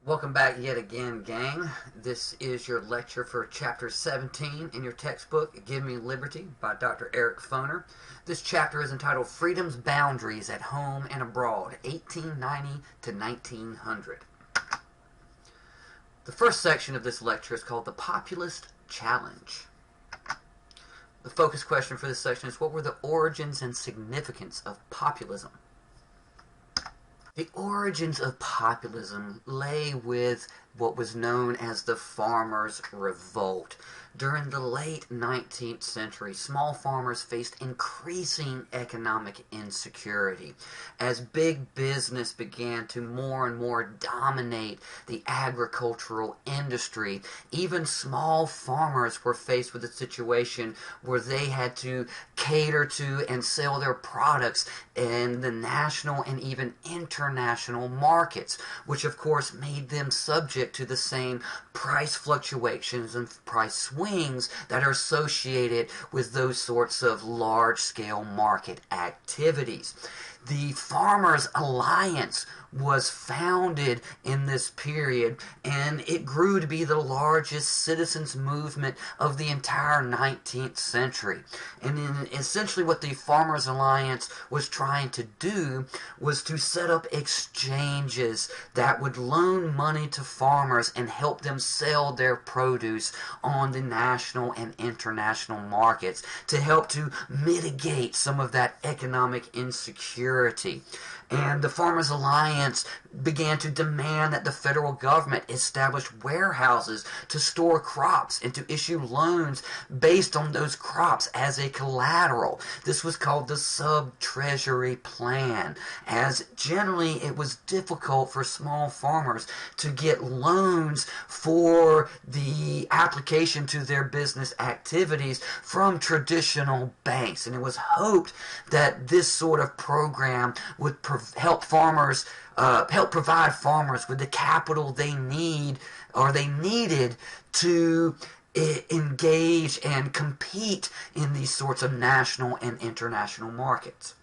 Welcome back yet again, gang. This is your lecture for Chapter 17 in your textbook, Give Me Liberty by Dr. Eric Foner. This chapter is entitled Freedom's Boundaries at Home and Abroad, 1890 to 1900. The first section of this lecture is called the Populist Challenge. The focus question for this section is, what were the origins and significance of populism? The origins of populism lay with what was known as the Farmers' Revolt. During the late 19th century, small farmers faced increasing economic insecurity as big business began to more and more dominate the agricultural industry. Even small farmers were faced with a situation where they had to cater to and sell their products in the national and even international markets, which of course made them subject to the same price fluctuations and price swings that are associated with those sorts of large-scale market activities. The Farmers' Alliance was founded in this period, and it grew to be the largest citizens movement of the entire 19th century. And essentially what the Farmers' Alliance was trying to do was to set up exchanges that would loan money to farmers and help them sell their produce on the national and international markets to help to mitigate some of that economic insecurity. And the Farmers' Alliance began to demand that the federal government establish warehouses to store crops and to issue loans based on those crops as a collateral. This was called the sub-treasury plan, as generally it was difficult for small farmers to get loans for the application to their business activities from traditional banks. And it was hoped that this sort of program would help provide farmers with the capital they need, or they needed, to engage and compete in these sorts of national and international markets.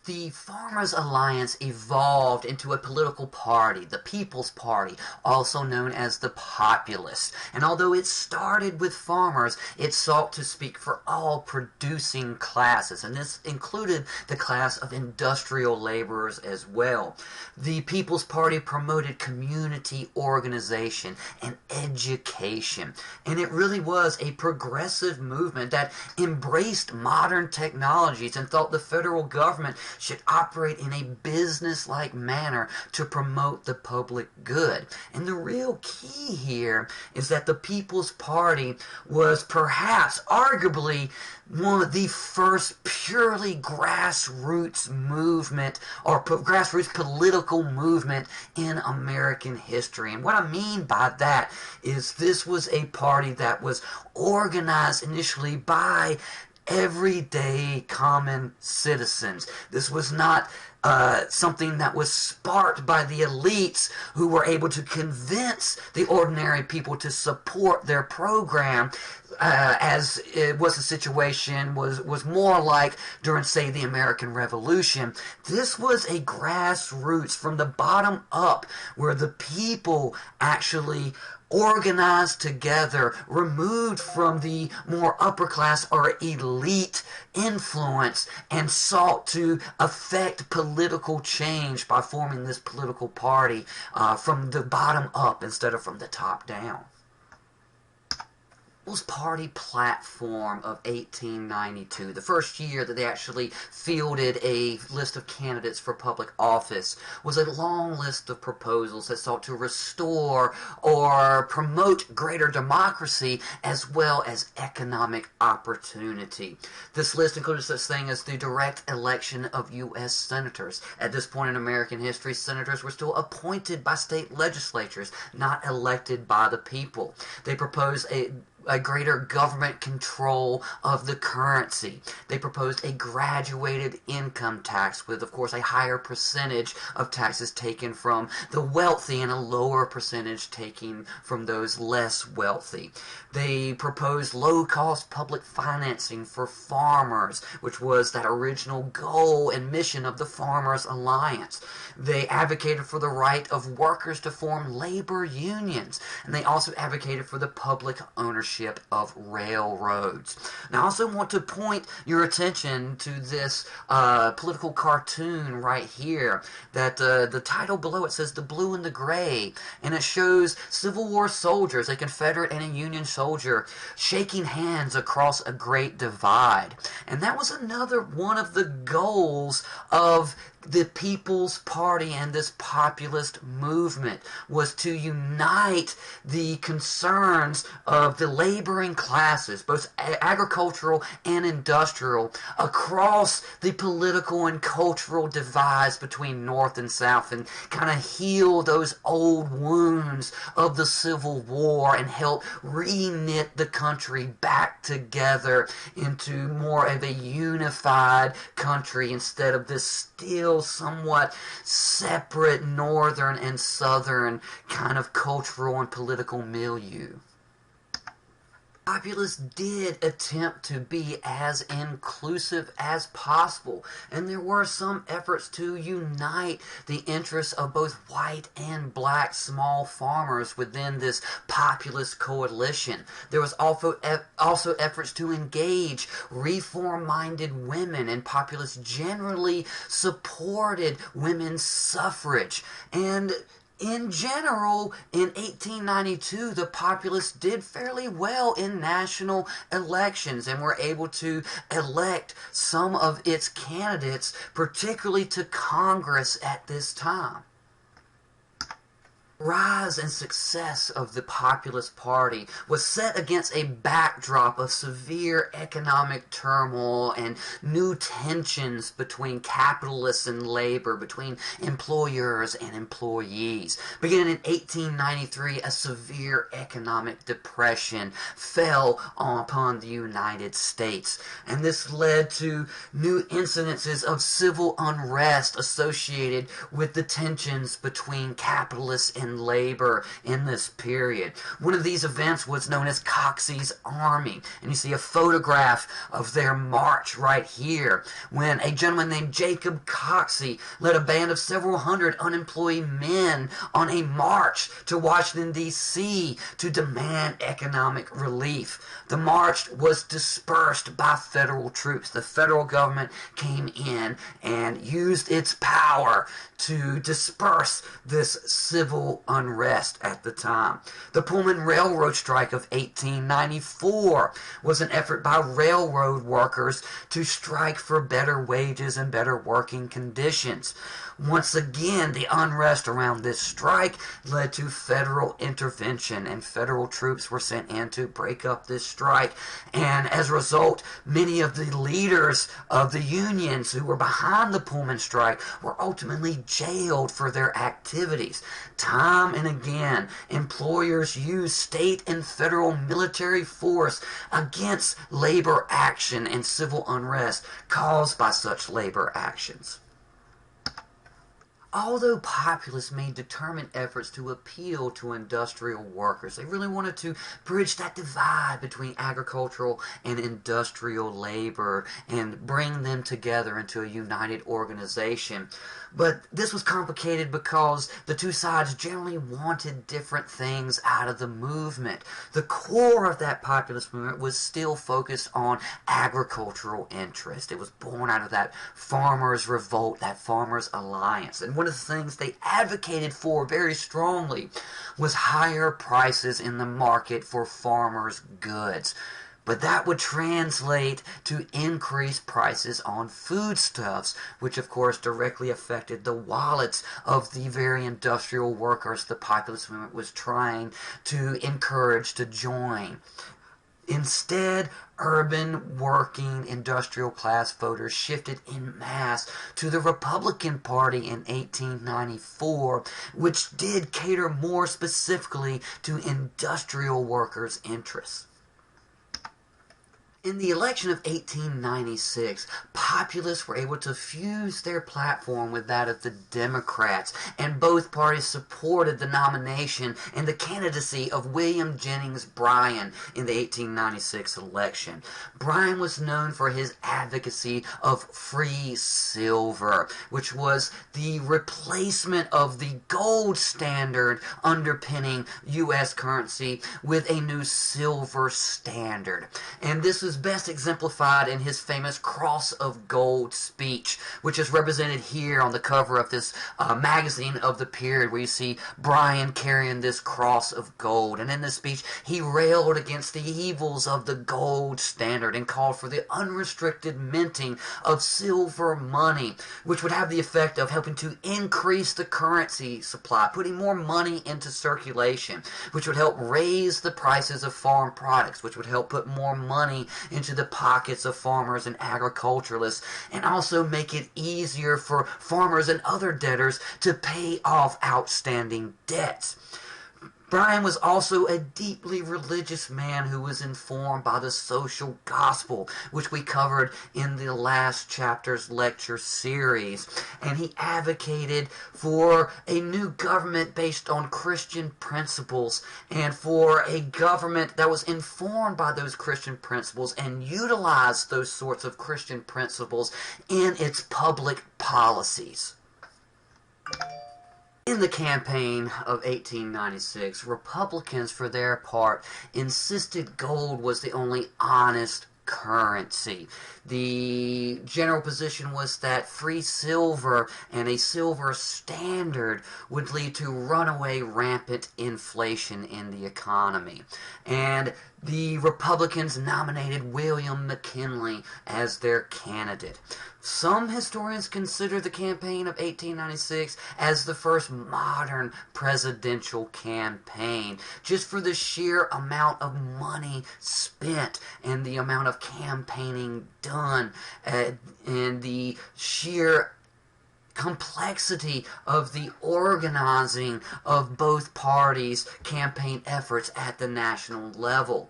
The Farmers' Alliance evolved into a political party, the People's Party, also known as the Populists. And although it started with farmers, it sought to speak for all producing classes, and this included the class of industrial laborers as well. The People's Party promoted community organization and education, and it really was a progressive movement that embraced modern technologies and thought the federal government should operate in a business-like manner to promote the public good. And the real key here is that the People's Party was perhaps, arguably, one of the first purely grassroots movement, or grassroots political movement in American history. And what I mean by that is this was a party that was organized initially by everyday common citizens. This was not something that was sparked by the elites who were able to convince the ordinary people to support their program, as it was the situation was more like during, say, the American Revolution. This was a grassroots, from the bottom up, where the people actually organized together, removed from the more upper class or elite influence, and sought to affect political change by forming this political party from the bottom up instead of from the top down. People's Party platform of 1892, the first year that they actually fielded a list of candidates for public office, was a long list of proposals that sought to restore or promote greater democracy as well as economic opportunity. This list included such thing as the direct election of U.S. senators. At this point in American history, senators were still appointed by state legislatures, not elected by the people. They proposed a greater government control of the currency. They proposed a graduated income tax with, of course, a higher percentage of taxes taken from the wealthy and a lower percentage taken from those less wealthy. They proposed low-cost public financing for farmers, which was that original goal and mission of the Farmers Alliance. They advocated for the right of workers to form labor unions, and they also advocated for the public ownership of railroads. Now, I also want to point your attention to this political cartoon right here, that the title below it says The Blue and the Gray, and it shows Civil War soldiers, a Confederate and a Union soldier, shaking hands across a great divide. And that was another one of the goals of the People's Party and this populist movement, was to unite the concerns of the laboring classes, both agricultural and industrial, across the political and cultural divides between North and South, and kind of heal those old wounds of the Civil War and help re-knit the country back together into more of a unified country instead of this still somewhat separate northern and southern kind of cultural and political milieu. Populists did attempt to be as inclusive as possible, and there were some efforts to unite the interests of both white and black small farmers within this populist coalition. There was also efforts to engage reform-minded women, and populists generally supported women's suffrage. And in general, in 1892, the populists did fairly well in national elections and were able to elect some of its candidates, particularly to Congress at this time. Rise and success of the Populist Party was set against a backdrop of severe economic turmoil and new tensions between capitalists and labor, between employers and employees. Beginning in 1893, a severe economic depression fell upon the United States, and this led to new incidences of civil unrest associated with the tensions between capitalists and labor in this period. One of these events was known as Coxey's Army, and you see a photograph of their march right here, when a gentleman named Jacob Coxey led a band of several hundred unemployed men on a march to Washington, D.C. to demand economic relief. The march was dispersed by federal troops. The federal government came in and used its power to disperse this civil unrest at the time. The Pullman Railroad Strike of 1894 was an effort by railroad workers to strike for better wages and better working conditions. Once again, the unrest around this strike led to federal intervention, and federal troops were sent in to break up this strike. And as a result, many of the leaders of the unions who were behind the Pullman strike were ultimately jailed for their activities. Time and again, employers used state and federal military force against labor action and civil unrest caused by such labor actions. Although populists made determined efforts to appeal to industrial workers, they really wanted to bridge that divide between agricultural and industrial labor and bring them together into a united organization. But this was complicated because the two sides generally wanted different things out of the movement. The core of that populist movement was still focused on agricultural interest. It was born out of that farmers' revolt, that farmers' alliance. And one of the things they advocated for very strongly was higher prices in the market for farmers' goods. But that would translate to increased prices on foodstuffs, which of course directly affected the wallets of the very industrial workers the populist movement was trying to encourage to join. Instead, urban, working, industrial class voters shifted en masse to the Republican Party in 1894, which did cater more specifically to industrial workers' interests. In the election of 1896, populists were able to fuse their platform with that of the Democrats, and both parties supported the nomination and the candidacy of William Jennings Bryan in the 1896 election. Bryan was known for his advocacy of free silver, which was the replacement of the gold standard underpinning U.S. currency with a new silver standard. And this is best exemplified in his famous Cross of Gold speech, which is represented here on the cover of this magazine of the period, where you see Bryan carrying this cross of gold. And in this speech, he railed against the evils of the gold standard and called for the unrestricted minting of silver money, which would have the effect of helping to increase the currency supply, putting more money into circulation, which would help raise the prices of farm products, which would help put more money into the pockets of farmers and agriculturalists, and also make it easier for farmers and other debtors to pay off outstanding debts. Bryan was also a deeply religious man who was informed by the social gospel, which we covered in the last chapter's lecture series. And he advocated for a new government based on Christian principles, and for a government that was informed by those Christian principles and utilized those sorts of Christian principles in its public policies. In the campaign of 1896, Republicans, for their part, insisted gold was the only honest currency. The general position was that free silver and a silver standard would lead to runaway rampant inflation in the economy. And the Republicans nominated William McKinley as their candidate. Some historians consider the campaign of 1896 as the first modern presidential campaign, just for the sheer amount of money spent and the amount of campaigning done, and the sheer complexity of the organizing of both parties' campaign efforts at the national level.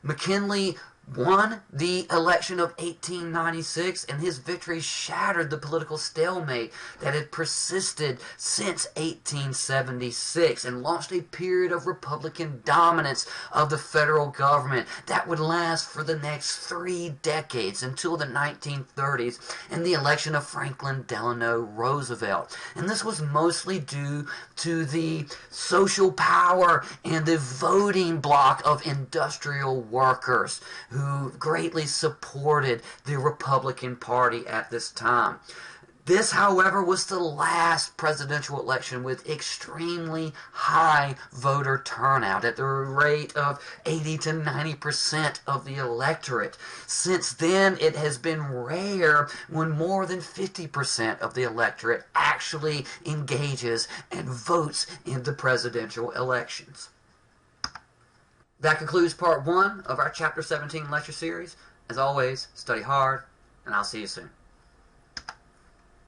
McKinley won the election of 1896, and his victory shattered the political stalemate that had persisted since 1876 and launched a period of Republican dominance of the federal government that would last for the next 3 decades until the 1930s and the election of Franklin Delano Roosevelt. And this was mostly due to the social power and the voting bloc of industrial workers who greatly supported the Republican Party at this time. This, however, was the last presidential election with extremely high voter turnout at the rate of 80 to 90% of the electorate. Since then, it has been rare when more than 50% of the electorate actually engages and votes in the presidential elections. That concludes part 1 of our Chapter 17 lecture series. As always, study hard, and I'll see you soon.